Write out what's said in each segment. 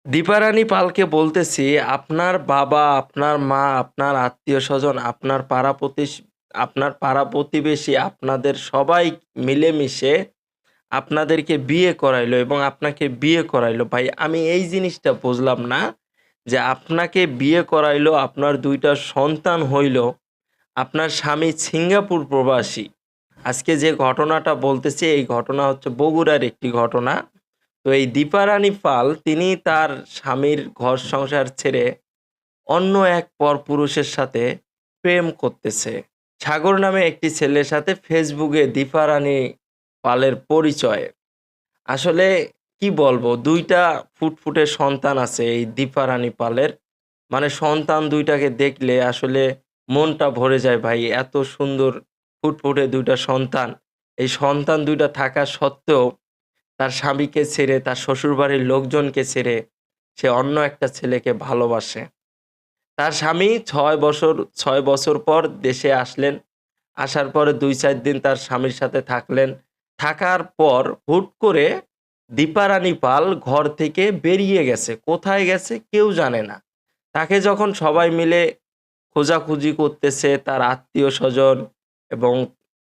দীপারানী পালকে বলতেছি, আপনার বাবা, আপনার মা, আপনার আত্মীয়স্বজন, আপনার পাড়া প্রতিবেশী, আপনাদের সবাই মিলেমিশে আপনাদেরকে বিয়ে করাইলো এবং আপনাকে বিয়ে করাইলো। ভাই, আমি এই জিনিসটা বুঝলাম না যে আপনাকে বিয়ে করাইলো, আপনার ২ টা সন্তান হইল, আপনার স্বামী সিঙ্গাপুর প্রবাসী। আজকে যে ঘটনাটা বলতেছি, এই ঘটনা হচ্ছে বগুড়ার একটি ঘটনা। তো এই দীপারানী পাল তিনি তার স্বামীর ঘর সংসার ছেড়ে অন্য এক পরপুরুষের সাথে প্রেম করতেছে। সাগর নামে একটি ছেলের সাথে ফেসবুকে দীপারানী পালের পরিচয়। আসলে কি বলবো, ২ টা ফুটফুটে সন্তান আছে এই দীপারানী পালের। মানে সন্তান ২ টাকে দেখলে আসলে মনটা ভরে যায় ভাই। এত সুন্দর ফুটফুটে ২ টা সন্তান। এই সন্তান ২ টা থাকা সত্ত্বেও তার স্বামীকে ছেড়ে, তার শ্বশুরবাড়ির লোকজনকে ছেড়ে সে অন্য একটা ছেলেকে ভালোবাসে। তার স্বামী ৬ বছর পর দেশে আসলেন। আসার পরে ২-৪ দিন তার স্বামীর সাথে থাকলেন। থাকার পর হুট করে দীপারানী পাল ঘর থেকে বেরিয়ে গেছে। কোথায় গেছে কেউ জানে না। তাকে যখন সবাই মিলে খোঁজাখুঁজি করতেছে, তার আত্মীয়স্বজন এবং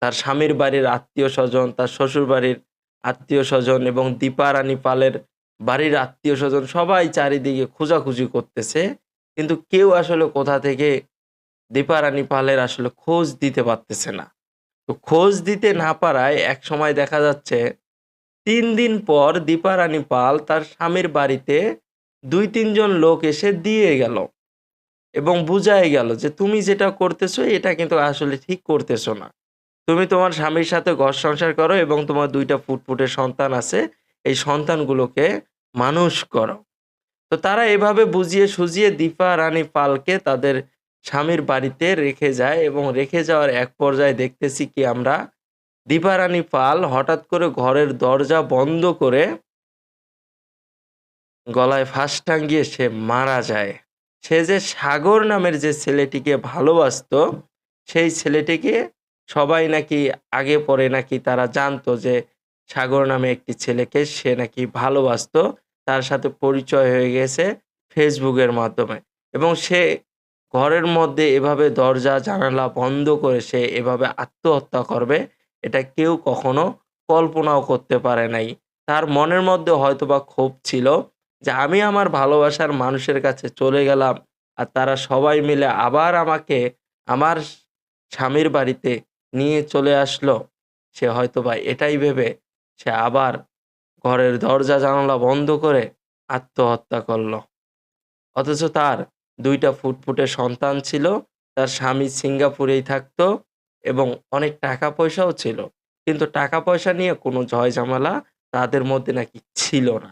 তার স্বামীর বাড়ির আত্মীয়স্বজন, তার শ্বশুরবাড়ির আত্মীয়স্বজন এবং দীপারানী পালের বাড়ির আত্মীয়স্বজন সবাই চারিদিকে খোঁজাখুঁজি করতেছে। কিন্তু কেউ আসলে কোথা থেকে দীপারানী পালের আসলে খোঁজ দিতে পারতেছে না। তো খোঁজ দিতে না পারায় একসময় দেখা যাচ্ছে ৩ দিন পর দীপারানী পাল তার স্বামীর বাড়িতে ২-৩ জন লোক এসে দিয়ে গেল এবং বুঝায় গেল যে, "তুমি যেটা করতেছো এটা কিন্তু আসলে ঠিক করতেছো না। তুমি তোমার স্বামীর সাথে ঘর সংসার করো এবং তোমার ২ টা ফুটফুটে সন্তান আছে। এই সন্তানগুলোকে মানুষ করো।" তো তারা এভাবে বুঝিয়ে সুঝিয়ে দীপা রানী পালকে তাদের স্বামীর বাড়িতে রেখে যায় এবং রেখে যাওয়ার এক পর্যায়ে দেখতেছি কি আমরা, দীপা রানী পাল হঠাৎ করে ঘরের দরজা বন্ধ করে গলায় ফাঁস টাঙ্গিয়ে সে মারা যায়। সে যে সাগর নামের যে ছেলেটিকে ভালোবাসতো, সেই ছেলেটিকে সবাই নাকি আগে পরে নাকি তারা জানতো যে সাগর নামে একটি ছেলেকে সে নাকি ভালোবাসতো। তার সাথে পরিচয় হয়ে গেছে ফেসবুকের মাধ্যমে এবং সে ঘরের মধ্যে এভাবে দরজা জানালা বন্ধ করে সে এভাবে আত্মহত্যা করবে, এটা কেউ কখনো কল্পনাও করতে পারে নাই। তার মনের মধ্যে হয়তোবা ক্ষোভ ছিল যে আমি আমার ভালোবাসার মানুষের কাছে চলে গেলাম আর তারা সবাই মিলে আবার আমাকে আমার স্বামীর বাড়িতে নিয়ে চলে আসলো। সে হয়তোবা এটাই ভেবে সে আবার ঘরের দরজা জানালা বন্ধ করে আত্মহত্যা করলো। অথচ তার ২ টা ফুটফুটে সন্তান ছিল। তার স্বামী সিঙ্গাপুরেই থাকতো এবং অনেক টাকা পয়সাও ছিল। কিন্তু টাকা পয়সা নিয়ে কোনো ঝয় ঝামেলা তাদের মধ্যে নাকি ছিল না।